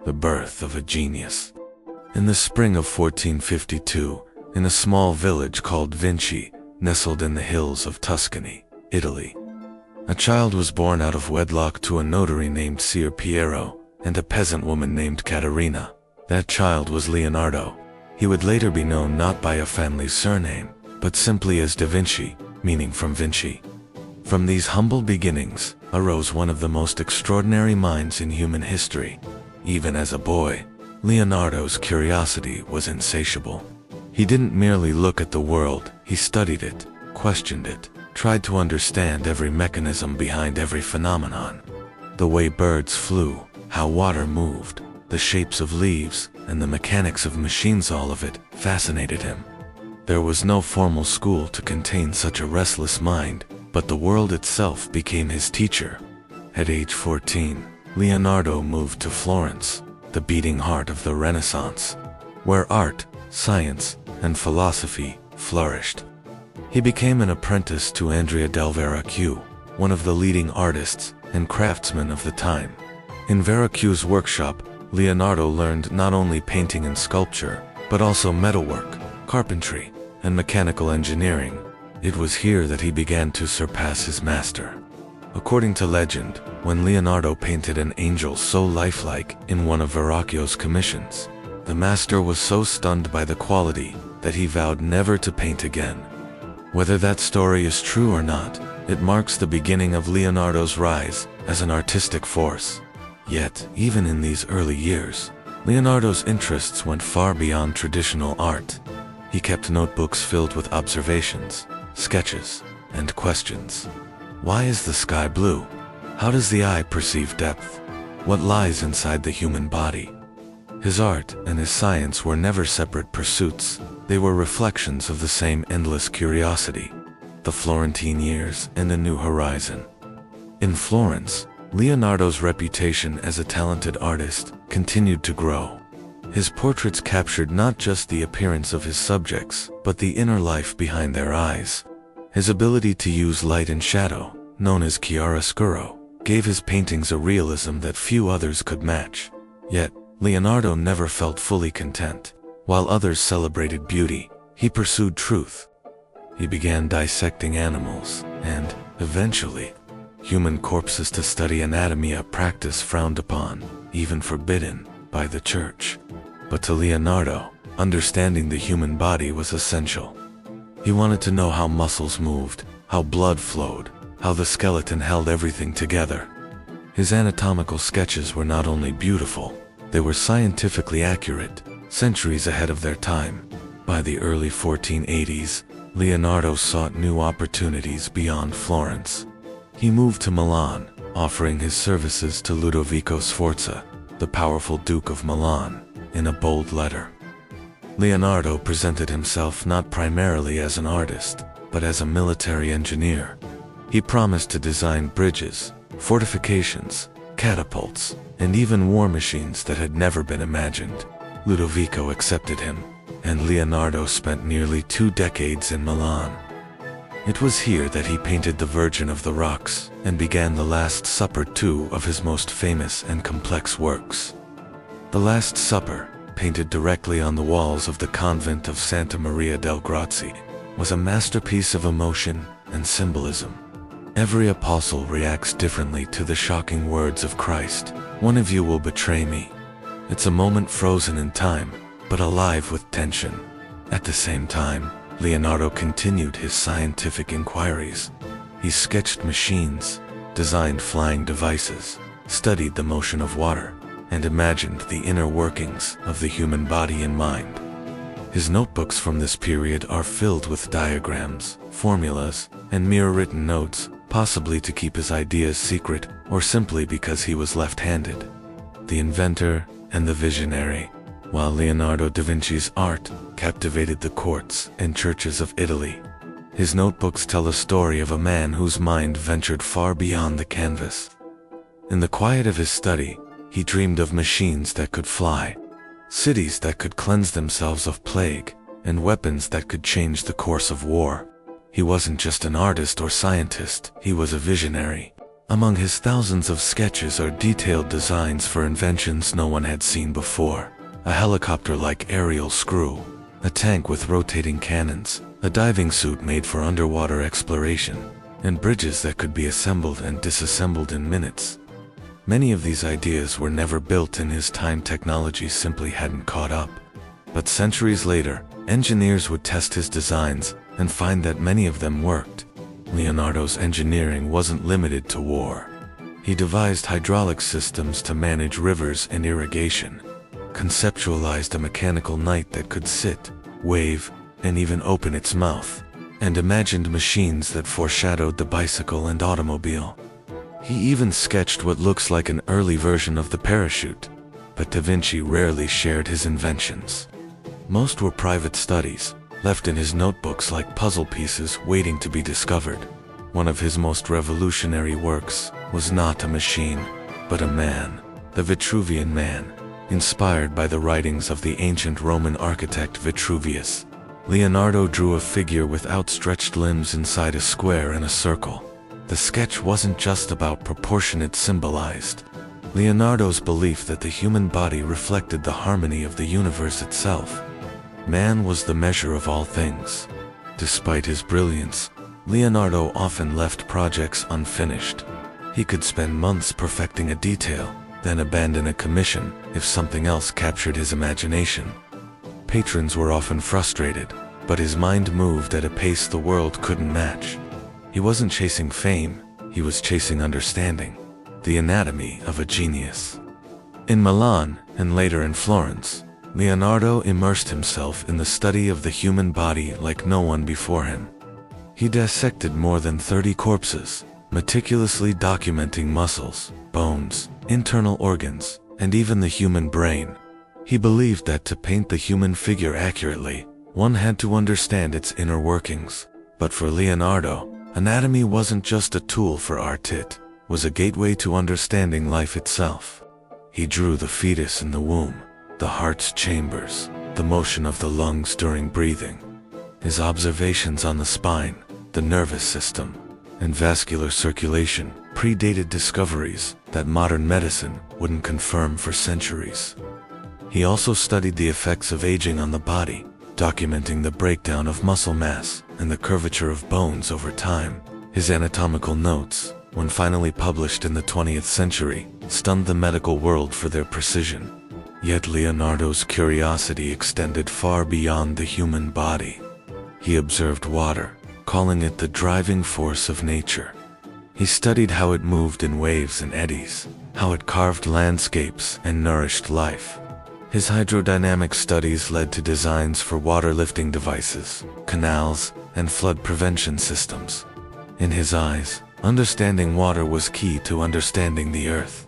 the birth of a genius. In the spring of 1452, in a small village called Vinci, nestled in the hills of Tuscany, Italy, a child was born out of wedlock to a notary named Ser Piero and a peasant woman named Caterina. That child was Leonardo. He would later be known not by a family surname, but simply as da Vinci, meaning from Vinci. From these humble beginnings arose one of the most extraordinary minds in human history. Even as a boy, Leonardo's curiosity was insatiable. He didn't merely look at the world, he studied it, questioned it, tried to understand every mechanism behind every phenomenon. The way birds flew, how water moved, the shapes of leaves, and the mechanics of machines, all of it fascinated him. There was no formal school to contain such a restless mind, but the world itself became his teacher. At age 14, Leonardo moved to Florence, the beating heart of the Renaissance, where art, science, and philosophy flourished. He became an apprentice to Andrea del Verrocchio, one of the leading artists and craftsmen of the time. In Verrocchio's workshop, Leonardo learned not only painting and sculpture, but also metalwork, carpentry, and mechanical engineering. It was here that he began to surpass his master. According to legend, when Leonardo painted an angel so lifelike in one of Verrocchio's commissions, the master was so stunned by the quality that he vowed never to paint again. Whether that story is true or not, it marks the beginning of Leonardo's rise as an artistic force. Yet, even in these early years, Leonardo's interests went far beyond traditional art. He kept notebooks filled with observations, sketches, and questions. Why is the sky blue? How does the eye perceive depth? What lies inside the human body? His art and his science were never separate pursuits. They were reflections of the same endless curiosity, the Florentine years and a new horizon. In Florence, Leonardo's reputation as a talented artist continued to grow. His portraits captured not just the appearance of his subjects, but the inner life behind their eyes. His ability to use light and shadow, known as chiaroscuro, gave his paintings a realism that few others could match. Yet, Leonardo never felt fully content. While others celebrated beauty, he pursued truth. He began dissecting animals and, eventually, human corpses to study anatomy, a practice frowned upon, even forbidden, by the church. But to Leonardo, understanding the human body was essential. He wanted to know how muscles moved, how blood flowed, how the skeleton held everything together. His anatomical sketches were not only beautiful, they were scientifically accurate, centuries ahead of their time. By the early 1480s, Leonardo sought new opportunities beyond Florence. He moved to Milan, offering his services to Ludovico Sforza, the powerful Duke of Milan, in a bold letter. Leonardo presented himself not primarily as an artist, but as a military engineer. He promised to design bridges, fortifications, catapults, and even war machines that had never been imagined. Ludovico accepted him, and Leonardo spent nearly 2 decades in Milan. It was here that he painted the Virgin of the Rocks and began the Last Supper, 2 of his most famous and complex works. The Last Supper, painted directly on the walls of the convent of Santa Maria del Grazie, was a masterpiece of emotion and symbolism. Every apostle reacts differently to the shocking words of Christ, "One of you will betray me." It's a moment frozen in time, but alive with tension. At the same time, Leonardo continued his scientific inquiries. He sketched machines, designed flying devices, studied the motion of water, and imagined the inner workings of the human body in mind. His notebooks from this period are filled with diagrams, formulas, and mirror-written notes, possibly to keep his ideas secret or simply because he was left-handed. The inventor and the visionary. While Leonardo da Vinci's art captivated the courts and churches of Italy, his notebooks tell a story of a man whose mind ventured far beyond the canvas. In the quiet of his study, he dreamed of machines that could fly, cities that could cleanse themselves of plague, and weapons that could change the course of war. He wasn't just an artist or scientist, he was a visionary. Among his thousands of sketches are detailed designs for inventions no one had seen before. A helicopter-like aerial screw, a tank with rotating cannons, a diving suit made for underwater exploration, and bridges that could be assembled and disassembled in minutes. Many of these ideas were never built in his time. Technology simply hadn't caught up. But centuries later, engineers would test his designs and find that many of them worked. Leonardo's engineering wasn't limited to war. He devised hydraulic systems to manage rivers and irrigation, conceptualized a mechanical knight that could sit, wave, and even open its mouth, and imagined machines that foreshadowed the bicycle and automobile. He even sketched what looks like an early version of the parachute, but Da Vinci rarely shared his inventions. Most were private studies, left in his notebooks like puzzle pieces waiting to be discovered. One of his most revolutionary works was not a machine, but a man, the Vitruvian Man, inspired by the writings of the ancient Roman architect Vitruvius. Leonardo drew a figure with outstretched limbs inside a square and a circle. The sketch wasn't just about proportion, it symbolized Leonardo's belief that the human body reflected the harmony of the universe itself. Man was the measure of all things. Despite his brilliance, Leonardo often left projects unfinished. He could spend months perfecting a detail, then abandon a commission if something else captured his imagination. Patrons were often frustrated, but his mind moved at a pace the world couldn't match. He wasn't chasing fame, he was chasing understanding, the anatomy of a genius. In Milan, and later in Florence, Leonardo immersed himself in the study of the human body like no one before him. He dissected more than 30 corpses, meticulously documenting muscles, bones, internal organs, and even the human brain. He believed that to paint the human figure accurately, one had to understand its inner workings. But for Leonardo, anatomy wasn't just a tool for art, it was a gateway to understanding life itself. He drew the fetus in the womb, the heart's chambers, the motion of the lungs during breathing. His observations on the spine, the nervous system, and vascular circulation predated discoveries that modern medicine wouldn't confirm for centuries. He also studied the effects of aging on the body, documenting the breakdown of muscle mass and the curvature of bones over time. His anatomical notes, when finally published in the 20th century, stunned the medical world for their precision. Yet Leonardo's curiosity extended far beyond the human body. He observed water, calling it the driving force of nature. He studied how it moved in waves and eddies, how it carved landscapes and nourished life. His hydrodynamic studies led to designs for water-lifting devices, canals, and flood prevention systems. In his eyes, understanding water was key to understanding the earth.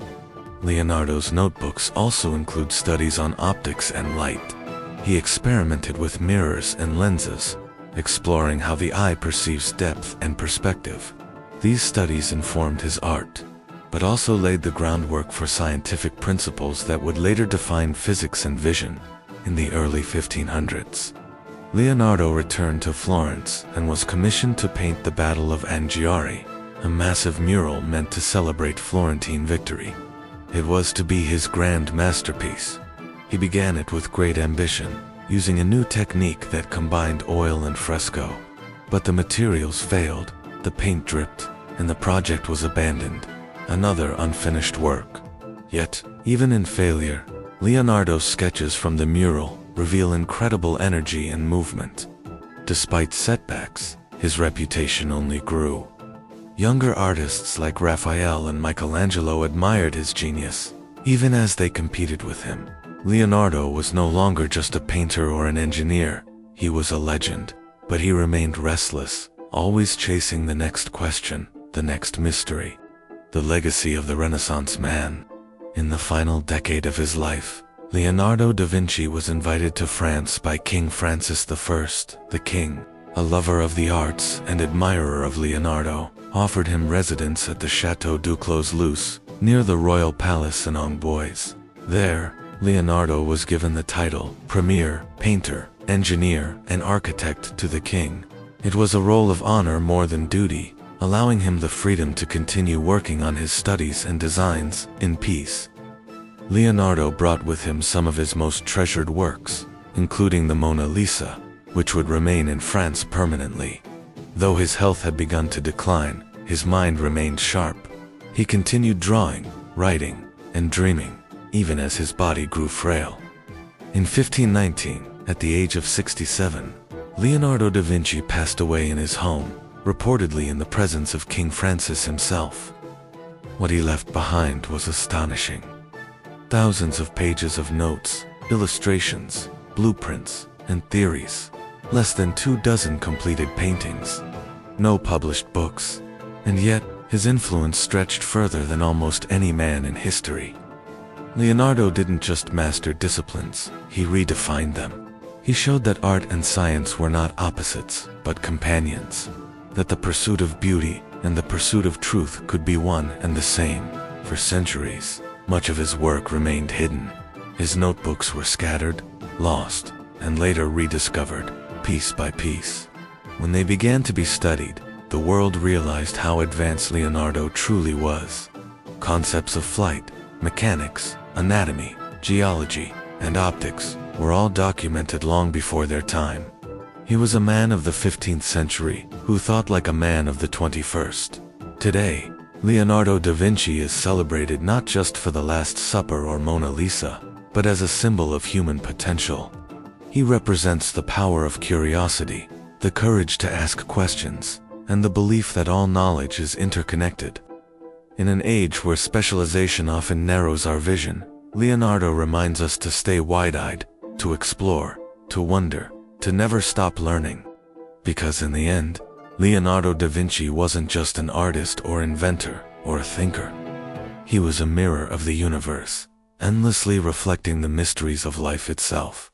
Leonardo's notebooks also include studies on optics and light. He experimented with mirrors and lenses, exploring how the eye perceives depth and perspective. These studies informed his art, but also laid the groundwork for scientific principles that would later define physics and vision. In the early 1500s, Leonardo returned to Florence and was commissioned to paint the Battle of Anghiari, a massive mural meant to celebrate Florentine victory. It was to be his grand masterpiece. He began it with great ambition, using a new technique that combined oil and fresco. But the materials failed, the paint dripped, and the project was abandoned. Another unfinished work. Yet, even in failure, Leonardo's sketches from the mural reveal incredible energy and movement. Despite setbacks, his reputation only grew. Younger artists like Raphael and Michelangelo admired his genius, even as they competed with him. Leonardo was no longer just a painter or an engineer, he was a legend. But he remained restless, always chasing the next question, the next mystery. The legacy of the Renaissance man. In the final decade of his life, Leonardo da Vinci was invited to France by King Francis I. The king, a lover of the arts and admirer of Leonardo, offered him residence at the Château du Clos-Luz, near the royal palace in Amboise. There, Leonardo was given the title Premier, Painter, Engineer, and Architect to the king. It was a role of honor more than duty, allowing him the freedom to continue working on his studies and designs in peace. Leonardo brought with him some of his most treasured works, including the Mona Lisa, which would remain in France permanently. Though his health had begun to decline, his mind remained sharp. He continued drawing, writing, and dreaming, even as his body grew frail. In 1519, at the age of 67, Leonardo da Vinci passed away in his home, reportedly in the presence of King Francis himself. What he left behind was astonishing. Thousands of pages of notes, illustrations, blueprints, and theories. Less than 24 completed paintings. No published books. And yet, his influence stretched further than almost any man in history. Leonardo didn't just master disciplines, he redefined them. He showed that art and science were not opposites, but companions. That the pursuit of beauty and the pursuit of truth could be one and the same. For centuries, much of his work remained hidden. His notebooks were scattered, lost, and later rediscovered, piece by piece. When they began to be studied, the world realized how advanced Leonardo truly was. Concepts of flight, mechanics, anatomy, geology, and optics were all documented long before their time. He was a man of the 15th century who thought like a man of the 21st. Today, Leonardo da Vinci is celebrated not just for the Last Supper or Mona Lisa, but as a symbol of human potential. He represents the power of curiosity, the courage to ask questions, and the belief that all knowledge is interconnected. In an age where specialization often narrows our vision, Leonardo reminds us to stay wide-eyed, to explore, to wonder, to never stop learning. Because in the end, Leonardo da Vinci wasn't just an artist or inventor or a thinker. He was a mirror of the universe, endlessly reflecting the mysteries of life itself.